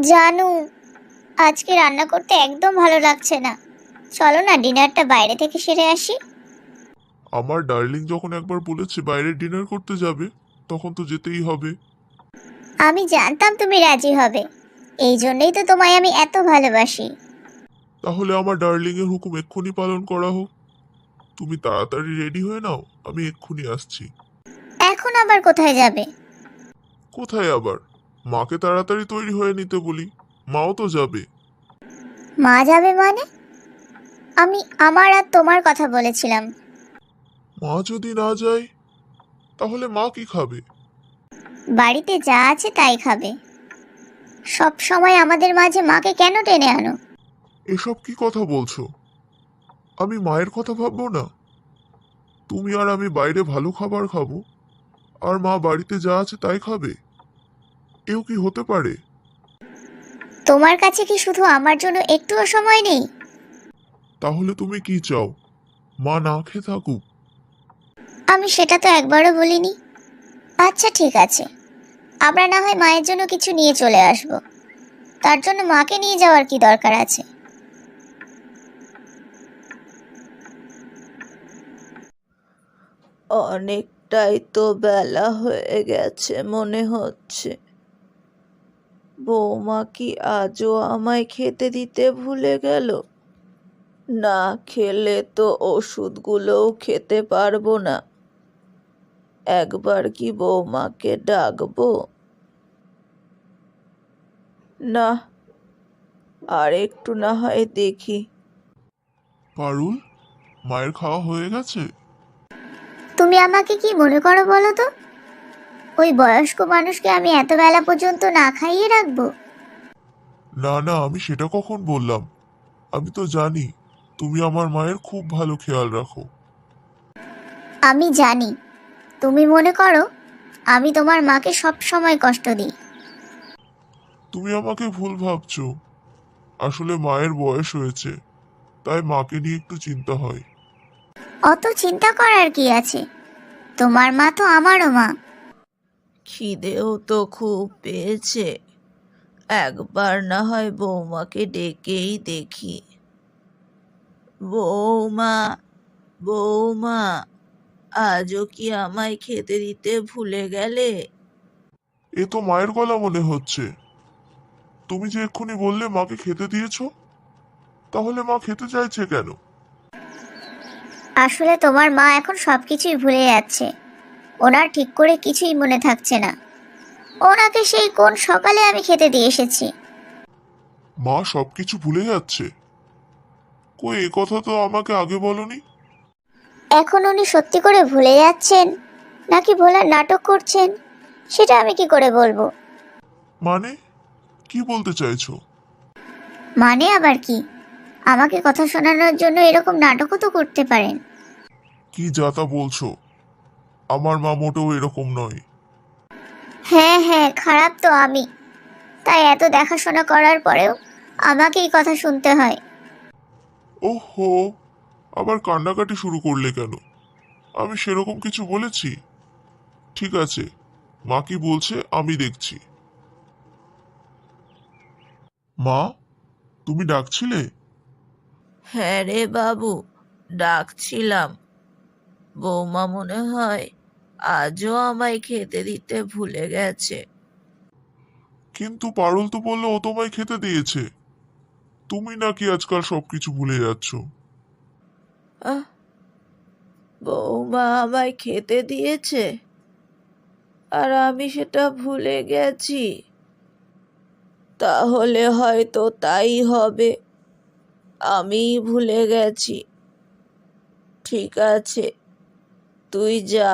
জানু, আজকে রান্না করতে একদম ভালো লাগছে না। চলো না ডিনারটা বাইরে থেকে সেরে আসি। আমার ডার্লিং যখন একবার বলেছে বাইরে ডিনার করতে যাবে, তখন তো যেতেই হবে। আমি জানতাম তুমি রাজি হবে, এই জন্যই তো তোমায় আমি এত ভালোবাসি। তাহলে আমার ডার্লিং এর হুকুম এক্ষুনি পালন করা হোক। তুমি তাড়াতাড়ি রেডি হয়ে নাও, আমি এক্ষুনি আসছি। এখন আবার কোথায় যাবে? কোথায় আবার? মাকে তাড়াতাড়ি তৈরি হয়ে নিতে বলি, মাও তো যাবে। মা যাবে মানে? আমি আমার আর তোমার কথা বলেছিলাম। মা যদি না যায়, তাহলে মা কি খাবে? বাড়িতে যা আছে তাই খাবে। সব সময় আমাদের মাঝে মাকে কেন টেনে আনো? এসব কি কথা বলছো? আমি মায়ের কথা ভাববো না? তুমি আর আমি বাইরে ভালো খাবার খাবো, আর মা বাড়িতে যা আছে তাই খাবে? এও কি হতে পারে? তোমার কাছে কি শুধু আমার জন্য একটুও সময় নেই? তাহলে তুমি কি চাও, মা না খেয়ে থাকুক? আমি সেটা তো একবারও বলিনি। আচ্ছা ঠিক আছে, আমরা না হয় মায়ের জন্য কিছু নিয়ে চলে আসব। তার জন্য মাকে নিয়ে যাওয়ার কি দরকার আছে? অনেকটাই তো বেলা হয়ে গেছে মনে হচ্ছে। বৌমা কি আজও আমায় খেতে দিতে ভুলে গেল? না খেলে তো ওষুধগুলোও খেতে পারবো না। একবার কি বৌমাকে ডাকবো? না, আর একটু না হয় দেখি। পারুল, মায়ের খাওয়া হয়ে গেছে? তুমি আমাকে কি মনে করো বলো তো? ওই বয়স্ক মানুষকে আমি এত বেলা পর্যন্ত না খাইয়ে রাখবো? না না, আমি সেটা কখন বললাম? আমি তো জানি তুমি আমার মায়ের খুব ভালো খেয়াল রাখো। আমি জানি তুমি মনে করো আমি তোমার মাকে সব সময় কষ্ট দিই। তুমি আমাকে ভুল ভাবছো। আসলে মায়ের বয়স হয়েছে, তাই মাকে নিয়ে একটু চিন্তা হয়। অত চিন্তা করার কি আছে? তোমার মা তো আমারও মা। খিদেও তো খুব পেয়েছে। একবার না হয় বৌমাকে ডেকেই দেখি। বৌমা, বৌমা, আজও কি আমায় খেতে দিতে ভুলে গেলে? এ তো মায়ের গলা মনে হচ্ছে। তুমি যে এক্ষুনি বললে মাকে খেতে দিয়েছো, তাহলে মা খেতে চাইছে কেন? আসলে তোমার মা এখন সবকিছুই ভুলে যাচ্ছে। ওনার ঠিক করে কিছুই মনে থাকছে না। ওনাকে সেই কোন সকালে আমি খেতে দিয়ে এসেছি। মা সবকিছু ভুলে যাচ্ছে? কই, এ কথা তো আমাকে আগে বলনি। এখন উনি সত্যি করে ভুলে যাচ্ছেন নাকি ভোলার নাটক করছেন, সেটা আমি কি করে বলবো? মানে, কি বলতে চাইছো? মানে আবার কি? আমাকে কথা শোনানোর জন্য এরকম নাটকও তো করতে পারেন। কি যা তা বলছো? আমার মা মোটেও এরকম নয়। হ্যাঁ হ্যাঁ, খারাপ তো আমি। তাই এত দেখাশোনা করার পরেও আমাকেই কথা শুনতে হয়। ওহো, আবার কান্নাকাটি শুরু করলে কেন? আমি সেরকম কিছু বলেছি? ঠিক আছে, মা কি বলছে আমি দেখছি। মা, তুমি ডাকছিলে? হ্যাঁ রে বাবু, ডাকছিলাম। বৌমা মনে হয় আজও আমায় খেতে দিতে ভুলে গেছে। কিন্তু পারুল তো বললো ও তোমায় খেতে দিয়েছে। তুমি নাকি আজকাল সবকিছু ভুলে যাচ্ছ। আহ, বৌমা আমায় খেতে দিয়েছে আর আমি সেটা ভুলে গেছি। তাহলে হয়তো তাই হবে, আমিই ভুলে গেছি। ঠিক আছে, তুই যা,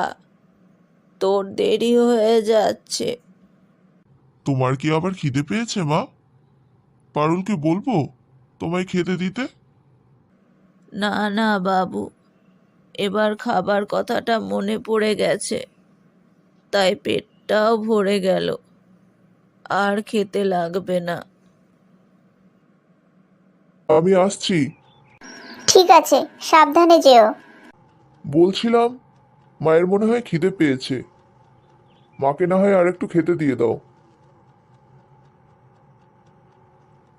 তোর দেরি হয়ে যাচ্ছে। তোমার কি আবার খিদে পেয়েছে মা? পারুলকে বলবো তোমায় খেতে দিতে? না না বাবু, এবার খাবার কথাটা মনে পড়ে গেছে, তাই পেটটাও ভরে গেল, আর খেতে লাগবে না। আমি আসছি। ঠিক আছে, সাবধানে যেও। বলছিলাম, মায়ের মনে হয় খিদে পেয়েছে। মাকে না হয় আর একটু খেতে দিয়ে দাও।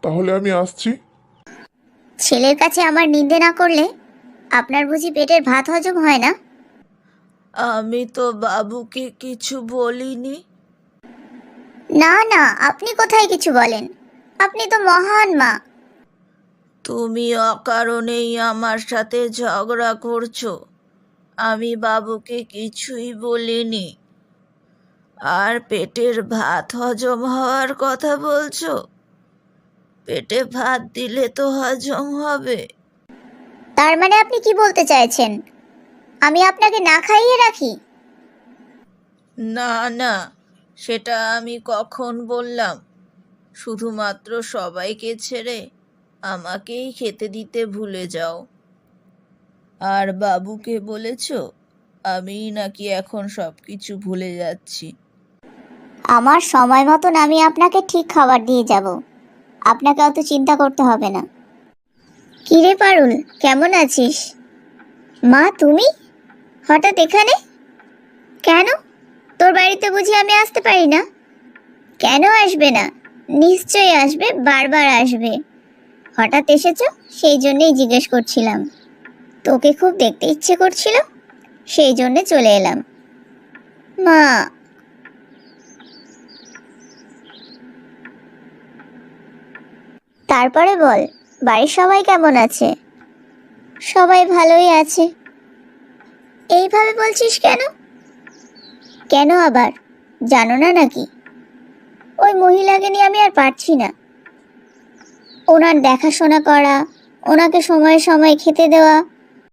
তাহলে আমি আসছি। ছেলের কাছে আমার নিন্দে না করলে আপনার বুঝি পেটের ভাত হজম হয় না? আমি তো বাবুকে কিছু বলিনি। না না, আপনি কোথায় কিছু বলেন? আপনি তো মহান মা। তুমি অকারণেই আমার সাথে ঝগড়া করছো। আমি বাবুকে কিছুই বলিনি। আর পেটের ভাত হজম হওয়ার কথা বলছো? পেটে ভাত দিলে তো হজম হবে। তার মানে আপনি কি বলতে চাইছেন? আমি আপনাকে না খাইয়ে রাখি? না না, সেটা আমি কখন বললাম? শুধুমাত্র সবাইকে ছেড়ে আমাকেই খেতে দিতে ভুলে যাও। আর বাবুকে বলেছো আমি নাকি এখন সব কিছু ভুলে যাচ্ছি? আমার সময় মতন আমি আপনাকে ঠিক খাবার দিয়ে যাব। আপনাকে অত চিন্তা করতে হবে না। কিরে পারুল, কেমন আছিস? মা, তুমি হঠাৎ এখানে কেন? তোর বাড়িতে বুঝি আমি আসতে পারি না? কেন আসবে না? নিশ্চয়ই আসবে, বারবার আসবে। হঠাৎ এসেছো, সেই জন্যই জিজ্ঞেস করছিলাম। তোকে খুব দেখতে ইচ্ছে করছিল, সেই জন্যে চলে এলাম। মা, তারপরে বল, বাড়ির সবাই কেমন আছে? সবাই ভালোই আছে। এইভাবে বলছিস কেন? কেন আবার, জানো না নাকি? ওই মহিলাকে নিয়ে আমি আর পারছি না। ওনার দেখাশোনা করা, ওনাকে সময়ে সময়ে খেতে দেওয়া,